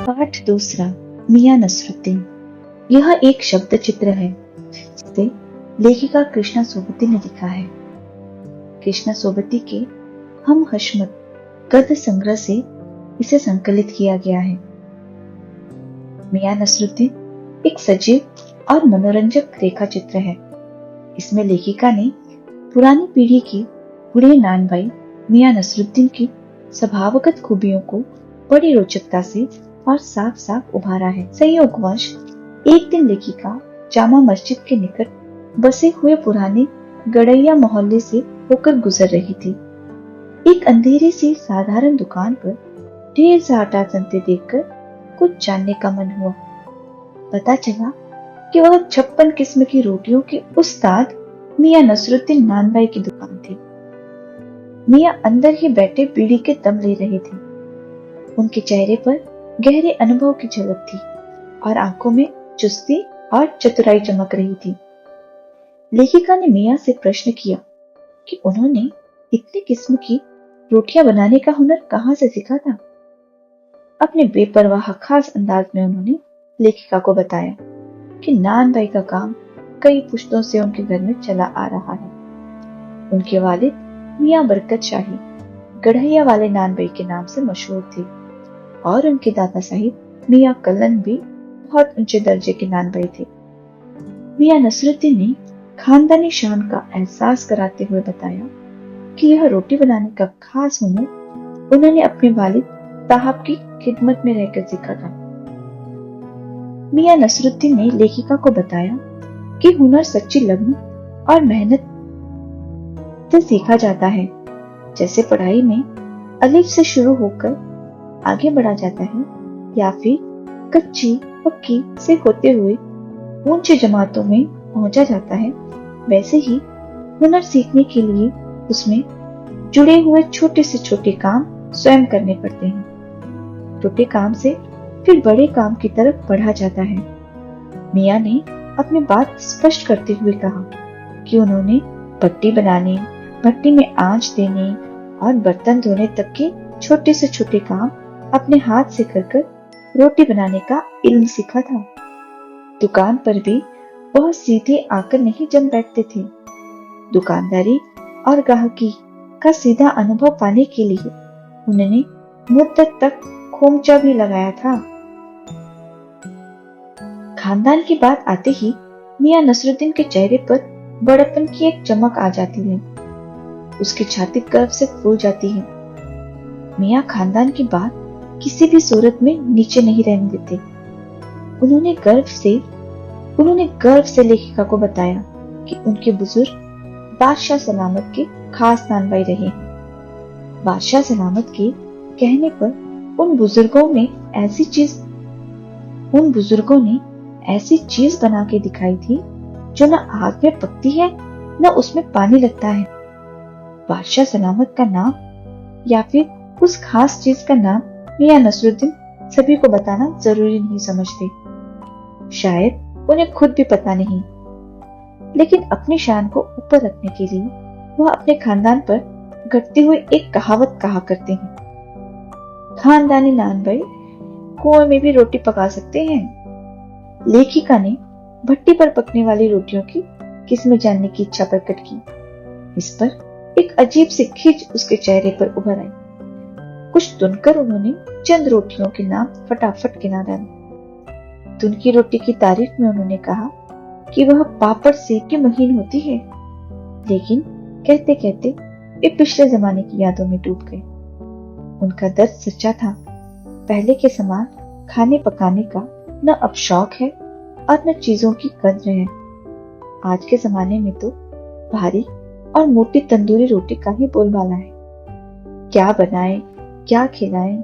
पाठ दूसरा, मियां नसरुद्दीन। यह एक शब्द चित्र है जिसे लेखिका कृष्णा सोबती ने लिखा है। कृष्णा सोबती के हम हशमत गद्य संग्रह से इसे संकलित किया गया है। मियां नसरुद्दीन एक सजीव और मनोरंजक रेखा चित्र है। इसमें लेखिका ने पुरानी पीढ़ी के बूढ़े नानभाई मियां नसरुद्दीन की स्वभावगत खूबियों को बड़ी रोचकता से और साफ साफ उभारा है। संयोगवश एक दिन लेखिका जामा मस्जिद के निकट बसे हुए पुराने गड़ैया मोहल्ले से होकर गुजर रही थी। एक अंधेरी सी साधारण दुकान पर ढेर सा आटा संते देखकर कुछ जानने का मन हुआ। पता चला कि वह 56 किस्म की रोटियों के उस्ताद मियां नसरुद्दीन नानभाई की दुकान थी। मियां अंदर ही बैठे बीड़ी के दम ले रहे थे। उनके चेहरे पर गहरे अनुभव की झलक थी और आंखों में चुस्ती और चतुराई चमक रही थी। लेखिका ने मियां से प्रश्न किया कि उन्होंने इतनी किस्म की रोटियां बनाने का हुनर कहां से सीखा था। अपने बेपरवाह खास अंदाज में उन्होंने लेखिका को बताया कि नानभाई का काम कई पुश्तों से उनके घर में चला आ रहा है। उनके वालिद मियां बरकत शाही गढ़ैया वाले नानभाई के नाम से मशहूर थे और उनके दादा साहिब मियां कल्लन भी बहुत ऊंचे दर्जे के नानभाई थे। मियां नसरुद्दीन ने खानदानी शान का एहसास कराते हुए बताया कि यह रोटी बनाने का खास हुनर उन्होंने अपने वालिद साहब की खिदमत में रहकर सीखा था। मियां नसरुद्दीन ने लेखिका को बताया कि हुनर सच्ची लगन और मेहनत से सीखा जाता है। जैसे पढ़ाई में अलिफ से शुरू होकर आगे बढ़ा जाता है या फिर कच्ची पक्की से होते हुए ऊंचे जमातों में पहुंचा जाता है, वैसे ही हुनर सीखने के लिए उसमें जुड़े हुए छोटे से छोटे काम स्वयं करने पड़ते हैं। छोटे काम से फिर बड़े काम की तरफ बढ़ा जाता है। मियां ने अपनी बात स्पष्ट करते हुए कहा कि उन्होंने भट्टी बनाने, भट्टी में आंच देने और बर्तन धोने तक के छोटे से छोटे काम अपने हाथ से कर रोटी बनाने का इल्म सीखा था। दुकान पर भी वह सीधे आकर नहीं जम बैठते थे। दुकानदारी और गाहकी का सीधा अनुभव पाने के लिए उन्होंने मुद्दत तक खोमचा भी लगाया था। खानदान की बात आते ही मियां नसरुद्दीन के चेहरे पर बड़प्पन की एक चमक आ जाती है। उसकी छाती गर्व से फूल जाती है। मियां खानदान की बात किसी भी सूरत में नीचे नहीं रहने देते। उन्होंने गर्व से लेखिका को बताया कि उनके बुजुर्ग बादशाह सलामत के खास नानभाई रहे। बादशाह सलामत के कहने पर उन बुजुर्गों ने ऐसी चीज बना के दिखाई थी जो न आग में पकती है न उसमें पानी लगता है। बादशाह सलामत का नाम या फिर उस खास चीज का नाम मियां नसरुद्दीन सभी को बताना जरूरी नहीं समझते। शायद उन्हें खुद भी पता नहीं, लेकिन अपनी शान को ऊपर रखने के लिए वह अपने खानदान पर घटते हुए एक कहावत कहा करते हैं, खानदानी नानभाई कुएं में भी रोटी पका सकते हैं। लेखिका ने भट्टी पर पकने वाली रोटियों की किस्में जानने की इच्छा प्रकट की। इस पर एक अजीब सी खिंच उसके चेहरे पर उभर आई। कुछ सुनकर उन्होंने चंद रोटियों के नाम फटाफट गिना डाले। तुनकी रोटी की तारीफ में उन्होंने कहा कि वह पापड़ सेक की महीन होती है, लेकिन कहते कहते वे पिछले जमाने की यादों में डूब गए। उनका दर्द सच्चा था। पहले के समान खाने पकाने का न अब शौक है और न चीजों की कद्र है। आज के जमाने में तो भारी और मोटी तंदूरी रोटी का ही बोलबाला है। क्या बनाए, क्या खिलाएं,